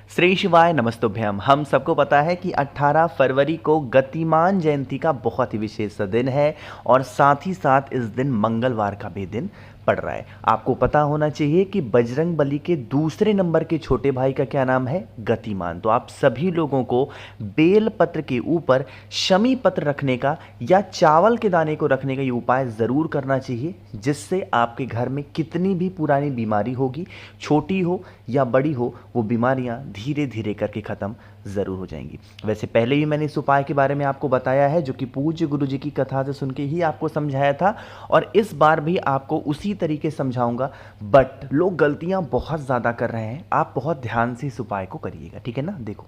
श्री शिवाय नमस्तुभ्यम। हम सबको पता है कि 18 फरवरी को गतिमान जयंती का बहुत ही विशेष दिन है और साथ ही साथ इस दिन मंगलवार का भी दिन पड़ रहा है। आपको पता होना चाहिए कि बजरंग बली के दूसरे नंबर के छोटे भाई का क्या नाम है? गतिमान। तो आप सभी लोगों को बेल पत्र के ऊपर शमी पत्र रखने का या चावल के दाने को रखने का ये उपाय ज़रूर करना चाहिए, जिससे आपके घर में कितनी भी पुरानी बीमारी होगी, छोटी हो या बड़ी हो, वो बीमारियां धीरे धीरे करके ख़त्म ज़रूर हो जाएंगी। वैसे पहले ही मैंने इस उपाय के बारे में आपको बताया है, जो कि पूज्य गुरु जी की कथा से सुन के ही आपको समझाया था, और इस बार भी आपको उसी तरीके समझाऊंगा। बट लोग गलतियां बहुत ज़्यादा कर रहे हैं, आप बहुत ध्यान से इस उपाय को करिएगा, ठीक है ना। देखो,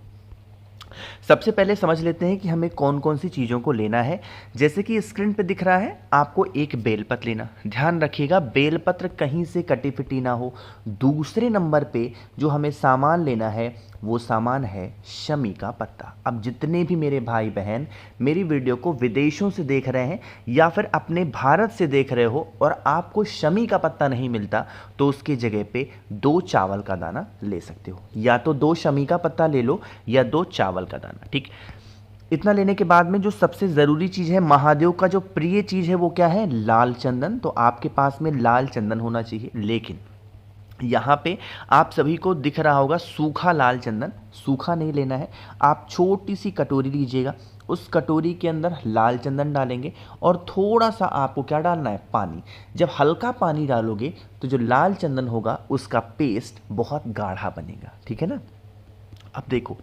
सबसे पहले समझ लेते हैं कि हमें कौन कौन सी चीज़ों को लेना है। जैसे कि स्क्रीन पे दिख रहा है, आपको एक बेलपत्र लेना। ध्यान रखिएगा, बेलपत्र कहीं से कटी फिटी ना हो। दूसरे नंबर पे जो हमें सामान लेना है वो सामान है शमी का पत्ता। अब जितने भी मेरे भाई बहन मेरी वीडियो को विदेशों से देख रहे हैं या फिर अपने भारत से देख रहे हो और आपको शमी का पत्ता नहीं मिलता, तो उसकी जगह पे 2 चावल का दाना ले सकते हो। या तो 2 शमी का पत्ता ले लो या 2 चावल का दाना, ठीक। इतना लेने के बाद में जो सबसे ज़रूरी चीज़ है, महादेव का जो प्रिय चीज़ है, वो क्या है? लाल चंदन। तो आपके पास में लाल चंदन होना चाहिए। लेकिन यहाँ पे आप सभी को दिख रहा होगा सूखा लाल चंदन। सूखा नहीं लेना है, आप छोटी सी कटोरी लीजिएगा। उस कटोरी के अंदर लाल चंदन डालेंगे और थोड़ा सा आपको क्या डालना है? पानी। जब हल्का पानी डालोगे तो जो लाल चंदन होगा उसका पेस्ट बहुत गाढ़ा बनेगा, ठीक है ना। अब देखो,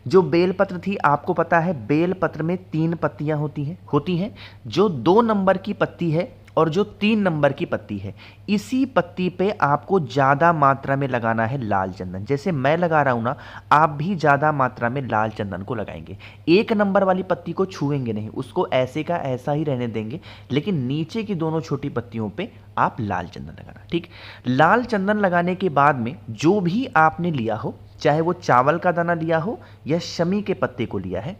जो बेलपत्र थी, आपको पता है बेलपत्र में 3 पत्तियां होती हैं। जो 2 नंबर की पत्ती है और जो 3 नंबर की पत्ती है, इसी पत्ती पे आपको ज़्यादा मात्रा में लगाना है लाल चंदन। जैसे मैं लगा रहा हूँ ना, आप भी ज़्यादा मात्रा में लाल चंदन को लगाएंगे। 1 नंबर वाली पत्ती को छुएंगे नहीं, उसको ऐसे का ऐसा ही रहने देंगे, लेकिन नीचे की दोनों छोटी पत्तियों पे आप लाल चंदन लगाना, ठीक। लाल चंदन लगाने के बाद में जो भी आपने लिया हो, चाहे वो चावल का दाना लिया हो या शमी के पत्ते को लिया है,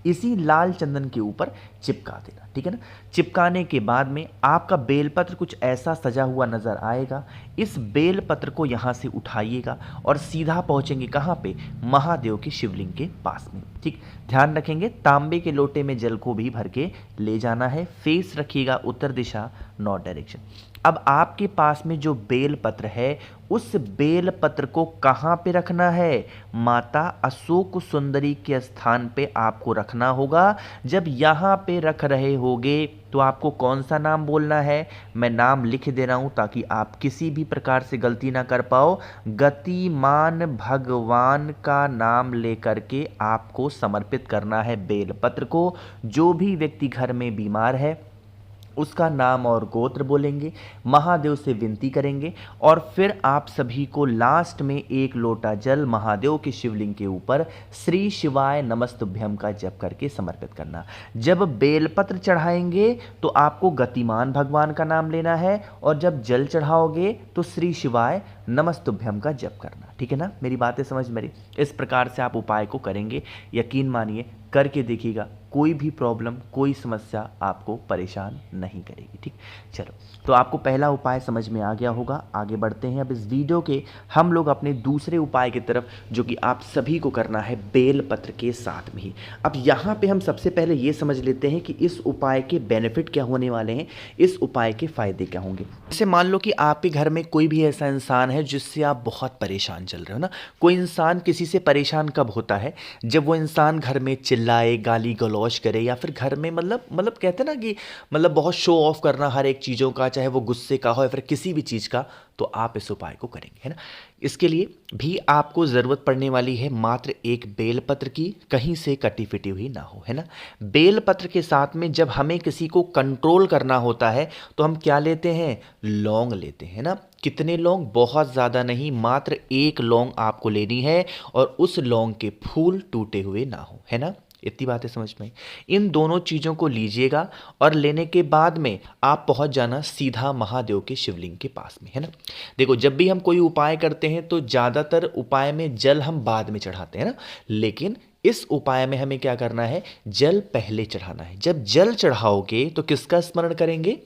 इसी लाल चंदन के ऊपर चिपका देना, ठीक है ना। चिपकाने के बाद में आपका बेलपत्र कुछ ऐसा सजा हुआ नजर आएगा। इस बेलपत्र को यहाँ से उठाइएगा और सीधा पहुँचेंगे कहाँ पे? महादेव के शिवलिंग के पास में, ठीक। ध्यान रखेंगे, तांबे के लोटे में जल को भी भर के ले जाना है। फेस रखिएगा उत्तर दिशा, नॉर्थ डायरेक्शन। अब आपके पास में जो बेलपत्र है, उस बेलपत्र को कहाँ पे रखना है? माता अशोक सुंदरी के स्थान पे आपको रखना होगा। जब यहाँ पे रख रहे होगे तो आपको कौन सा नाम बोलना है? मैं नाम लिख दे रहा हूँ ताकि आप किसी भी प्रकार से गलती ना कर पाओ। गतिमान भगवान का नाम लेकर के आपको समर्पित करना है बेलपत्र को। जो भी व्यक्ति घर में बीमार है उसका नाम और गोत्र बोलेंगे, महादेव से विनती करेंगे और फिर आप सभी को लास्ट में 1 लोटा जल महादेव के शिवलिंग के ऊपर श्री शिवाय नमस्तुभ्यम का जप करके समर्पित करना। जब बेलपत्र चढ़ाएंगे तो आपको गतिमान भगवान का नाम लेना है और जब जल चढ़ाओगे तो श्री शिवाय नमस्तुभ्यम का जप करना, ठीक है ना। मेरी बातें समझ में? इस प्रकार से आप उपाय को करेंगे, यकीन मानिए करके देखिएगा, कोई भी प्रॉब्लम, कोई समस्या आपको परेशान नहीं करेगी, ठीक। चलो, तो आपको पहला उपाय समझ में आ गया होगा। आगे बढ़ते हैं अब इस वीडियो के हम लोग अपने दूसरे उपाय की तरफ, जो कि आप सभी को करना है बेलपत्र के साथ में ही। अब यहाँ पे हम सबसे पहले ये समझ लेते हैं कि इस उपाय के बेनिफिट क्या होने वाले हैं, इस उपाय के फायदे क्या होंगे। जैसे मान लो कि आपके घर में कोई भी ऐसा इंसान है जिससे आप बहुत परेशान चल रहे हो ना। कोई इंसान किसी से परेशान कब होता है? जब वो इंसान घर में चिल्लाए, गाली गलौज करे, या फिर घर में मतलब कहते हैं ना कि बहुत शो ऑफ करना हर एक चीज़ों का, चाहे वो गुस्से का हो या फिर किसी भी चीज़ का, तो आप इस उपाय को करेंगे, है ना। इसके लिए भी आपको ज़रूरत पड़ने वाली है मात्र एक बेलपत्र की, कहीं से कटी फिटी हुई ना हो, है ना। बेलपत्र के साथ में जब हमें किसी को कंट्रोल करना होता है तो हम क्या लेते हैं? लौंग लेते हैं ना। कितने लौंग? बहुत ज़्यादा नहीं, मात्र 1 लौंग आपको लेनी है और उस लौंग के फूल टूटे हुए ना हो, है ना। इतनी बातें समझ में? इन दोनों चीज़ों को लीजिएगा और लेने के बाद में आप पहुंच जाना सीधा महादेव के शिवलिंग के पास में, है ना। देखो, जब भी हम कोई उपाय करते हैं तो ज़्यादातर उपाय में जल हम बाद में चढ़ाते हैं ना, लेकिन इस उपाय में हमें क्या करना है? जल पहले चढ़ाना है। जब जल चढ़ाओगे तो किसका स्मरण करेंगे?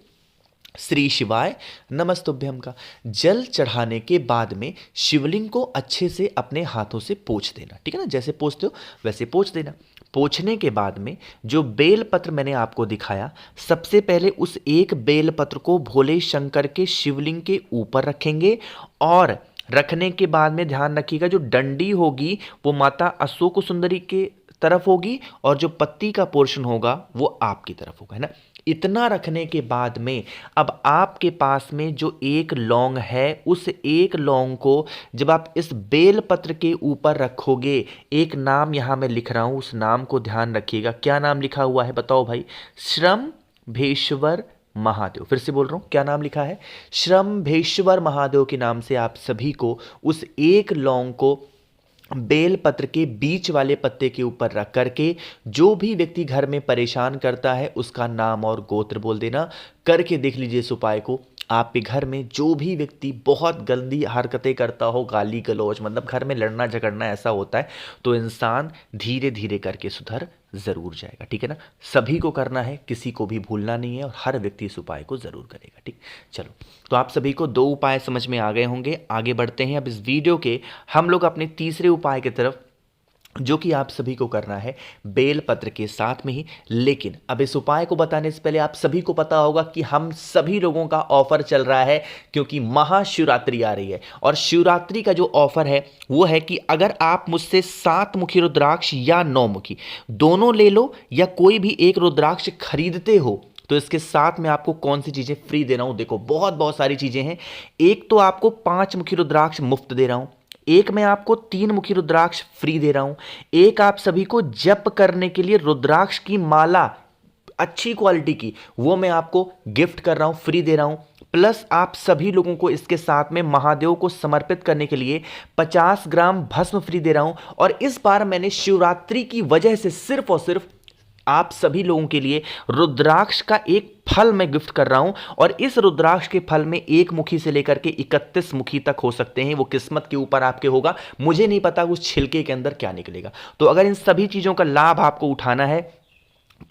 श्री शिवाय नमस्तुभ्यम का जल चढ़ाने के बाद में शिवलिंग को अच्छे से अपने हाथों से पोंछ देना, ठीक है ना, जैसे पोंछते हो वैसे पोंछ देना। पोंछने के बाद में जो बेलपत्र मैंने आपको दिखाया, सबसे पहले उस एक बेलपत्र को भोले शंकर के शिवलिंग के ऊपर रखेंगे और रखने के बाद में ध्यान रखिएगा जो डंडी होगी वो माता अशोक सुंदरी के तरफ होगी और जो पत्ती का पोर्शन होगा वो आपकी तरफ होगा, है ना। इतना रखने के बाद में अब आपके पास में जो एक लौंग है, उस एक लौंग को जब आप इस बेलपत्र के ऊपर रखोगे, एक नाम यहां मैं लिख रहा हूं, उस नाम को ध्यान रखिएगा। क्या नाम लिखा हुआ है बताओ भाई? श्रम्भेश्वर महादेव। फिर से बोल रहा हूं, क्या नाम लिखा है? श्रम्भेश्वर महादेव के नाम से आप सभी को उस एक लौंग को बेलपत्र के बीच वाले पत्ते के ऊपर रख करके जो भी व्यक्ति घर में परेशान करता है उसका नाम और गोत्र बोल देना। करके देख लीजिए इस उपाय को। आपके घर में जो भी व्यक्ति बहुत गंदी हरकतें करता हो, गाली गलौज, मतलब घर में लड़ना झगड़ना ऐसा होता है, तो इंसान धीरे धीरे करके सुधर जरूर जाएगा, ठीक है ना। सभी को करना है, किसी को भी भूलना नहीं है और हर व्यक्ति इस उपाय को जरूर करेगा, ठीक। चलो, तो आप सभी को 2 उपाय समझ में आ गए होंगे। आगे बढ़ते हैं अब इस वीडियो के हम लोग अपने तीसरे उपाय की तरफ, जो कि आप सभी को करना है बेलपत्र के साथ में ही। लेकिन अब इस उपाय को बताने से पहले आप सभी को पता होगा कि हम सभी लोगों का ऑफर चल रहा है, क्योंकि महाशिवरात्रि आ रही है और शिवरात्रि का जो ऑफर है वो है कि अगर आप मुझसे 7 मुखी रुद्राक्ष या 9 मुखी दोनों ले लो या कोई भी एक रुद्राक्ष खरीदते हो, तो इसके साथ में आपको कौन सी चीजें फ्री दे रहा हूं। देखो, बहुत बहुत सारी चीजें हैं। एक तो आपको 5 मुखी रुद्राक्ष मुफ्त दे रहा हूं, एक मैं आपको 3 मुखी रुद्राक्ष फ्री दे रहा हूं, एक आप सभी को जप करने के लिए रुद्राक्ष की माला अच्छी क्वालिटी की वो मैं आपको गिफ्ट कर रहा हूं, फ्री दे रहा हूं। प्लस आप सभी लोगों को इसके साथ में महादेव को समर्पित करने के लिए 50 ग्राम भस्म फ्री दे रहा हूं। और इस बार मैंने शिवरात्रि की वजह से सिर्फ और सिर्फ आप सभी लोगों के लिए रुद्राक्ष का एक फल मैं गिफ्ट कर रहा हूं। और इस रुद्राक्ष के फल में 1 मुखी से लेकर के 31 मुखी तक हो सकते हैं, वो किस्मत के ऊपर आपके होगा। मुझे नहीं पता उस छिलके के अंदर क्या निकलेगा। तो अगर इन सभी चीजों का लाभ आपको उठाना है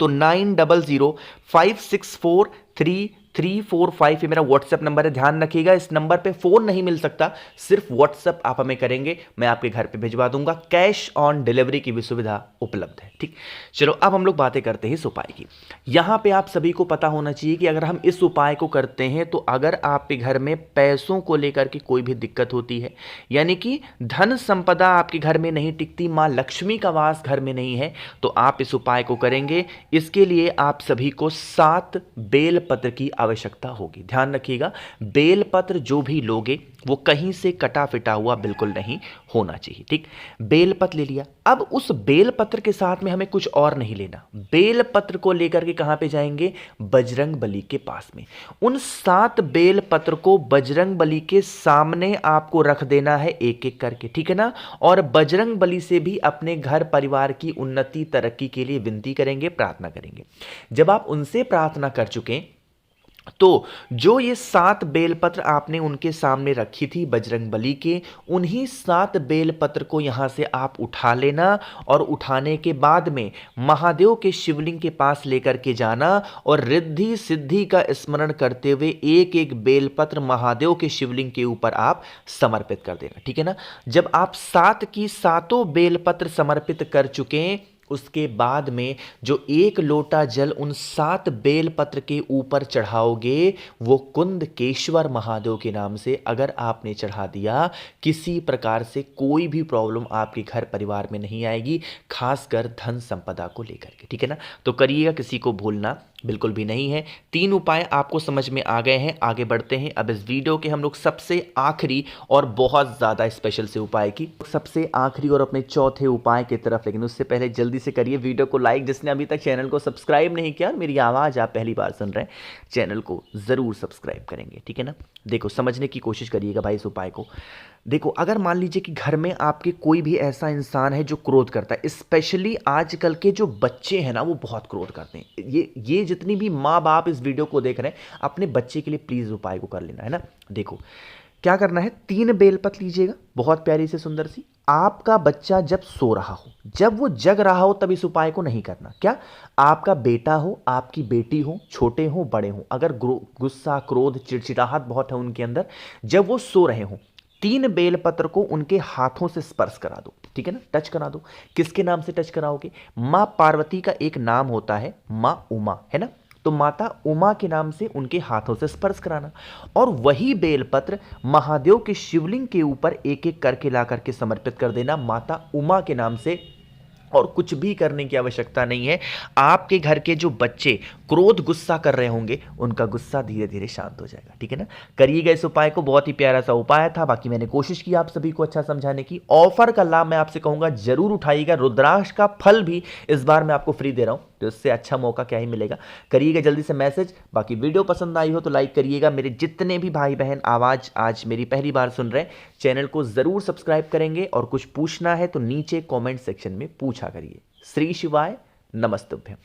तो 9005643345 ये मेरा व्हाट्सएप नंबर है, ध्यान रखिएगा। इस नंबर पे फोन नहीं मिल सकता, सिर्फ व्हाट्सएप आप हमें करेंगे, मैं आपके घर पे भिजवा दूंगा। कैश ऑन डिलीवरी की भी सुविधा उपलब्ध है, ठीक। चलो, अब हम लोग बातें करते हैं इस उपाय की। यहां पे आप सभी को पता होना चाहिए कि अगर हम इस उपाय को करते हैं तो अगर आपके घर में पैसों को लेकर के कोई भी दिक्कत होती है, यानी कि धन संपदा आपके घर में नहीं टिकती, मां लक्ष्मी का वास घर में नहीं है, तो आप इस उपाय को करेंगे। इसके लिए आप सभी को 7 बेलपत्र की आवश्यकता होगी। ध्यान रखिएगा, बेलपत्र जो भी लोगे वो कहीं से कटा फिटा हुआ बिल्कुल नहीं होना चाहिए, ठीक। बेलपत्र ले लिया। अब उस बेलपत्र के साथ में हमें कुछ और नहीं लेना। बेलपत्र को लेकर के कहां पे जाएंगे? बजरंग बली के पास में। उन 7 बेलपत्र को बजरंग बली के सामने आपको रख देना है एक एक करके, ठीक है ना। और बजरंग बली से भी अपने घर परिवार की उन्नति तरक्की के लिए विनती करेंगे, प्रार्थना करेंगे। जब आप उनसे प्रार्थना कर चुके तो जो ये 7 बेलपत्र आपने उनके सामने रखी थी बजरंग बली के, उन्हीं 7 बेलपत्र को यहां से आप उठा लेना और उठाने के बाद में महादेव के शिवलिंग के पास लेकर के जाना और रिद्धि सिद्धि का स्मरण करते हुए एक एक बेलपत्र महादेव के शिवलिंग के ऊपर आप समर्पित कर देना, ठीक है ना। जब आप 7 की 7 बेलपत्र समर्पित कर चुके हैं, उसके बाद में जो 1 लोटा जल उन 7 बेलपत्र के ऊपर चढ़ाओगे, वो कुंदकेश्वर महादेव के नाम से अगर आपने चढ़ा दिया, किसी प्रकार से कोई भी प्रॉब्लम आपके घर परिवार में नहीं आएगी, खासकर धन संपदा को लेकर के, ठीक है ना। तो करिएगा, किसी को भूलना बिल्कुल भी नहीं है। 3 उपाय आपको समझ में आ गए हैं। आगे बढ़ते हैं अब इस वीडियो के हम लोग सबसे आखिरी और बहुत ज़्यादा स्पेशल से उपाय की सबसे आखिरी और अपने चौथे उपाय की तरफ। लेकिन उससे पहले जल्दी से करिए वीडियो को लाइक, जिसने अभी तक चैनल को सब्सक्राइब नहीं किया, मेरी आवाज़ आप पहली बार सुन रहे हैं, चैनल को ज़रूर सब्सक्राइब करेंगे, ठीक है ना। देखो, समझने की कोशिश करिएगा भाई इस उपाय को। देखो, अगर मान लीजिए कि घर में आपके कोई भी ऐसा इंसान है जो क्रोध करता है, स्पेशली आजकल के जो बच्चे हैं ना, वो बहुत क्रोध करते हैं। ये जितनी भी माँ बाप इस वीडियो को देख रहे हैं, अपने बच्चे के लिए प्लीज़ उपाय को कर लेना, है ना। देखो, क्या करना है, 3 बेलपत्र लीजिएगा, बहुत प्यारी से सुंदर सी। आपका बच्चा जब सो रहा हो, जब वो जग रहा हो, तब इस उपाय को नहीं करना। क्या, आपका बेटा हो, आपकी बेटी हो, छोटे हो बड़े हो, अगर गुस्सा, क्रोध, चिड़चिड़ाहट बहुत है उनके अंदर, जब वो सो रहे हो, 3 बेलपत्र को उनके हाथों से स्पर्श करा दो, ठीक है ना, टच करा दो। किसके नाम से टच कराओगे? मां पार्वती का एक नाम होता है मां उमा, है ना, तो माता उमा के नाम से उनके हाथों से स्पर्श कराना, और वही बेलपत्र महादेव के शिवलिंग के ऊपर एक एक करके ला करके समर्पित कर देना माता उमा के नाम से। और कुछ भी करने की आवश्यकता नहीं है। आपके घर के जो बच्चे क्रोध, गुस्सा कर रहे होंगे, उनका गुस्सा धीरे धीरे शांत हो जाएगा, ठीक है ना। करिएगा इस उपाय को, बहुत ही प्यारा सा उपाय था। बाकी मैंने कोशिश की आप सभी को अच्छा समझाने की। ऑफर का लाभ मैं आपसे कहूंगा जरूर उठाइएगा। रुद्राक्ष का फल भी इस बार मैं आपको फ्री दे रहा हूं, तो इससे अच्छा मौका क्या ही मिलेगा। करिएगा जल्दी से मैसेज। बाकी वीडियो पसंद आई हो तो लाइक करिएगा। मेरे जितने भी भाई बहन आवाज आज मेरी पहली बार सुन रहे हैं, चैनल को जरूर सब्सक्राइब करेंगे, और कुछ पूछना है तो नीचे कमेंट सेक्शन में पूछा करिए। श्री शिवाय, नमस्तुभ्यम।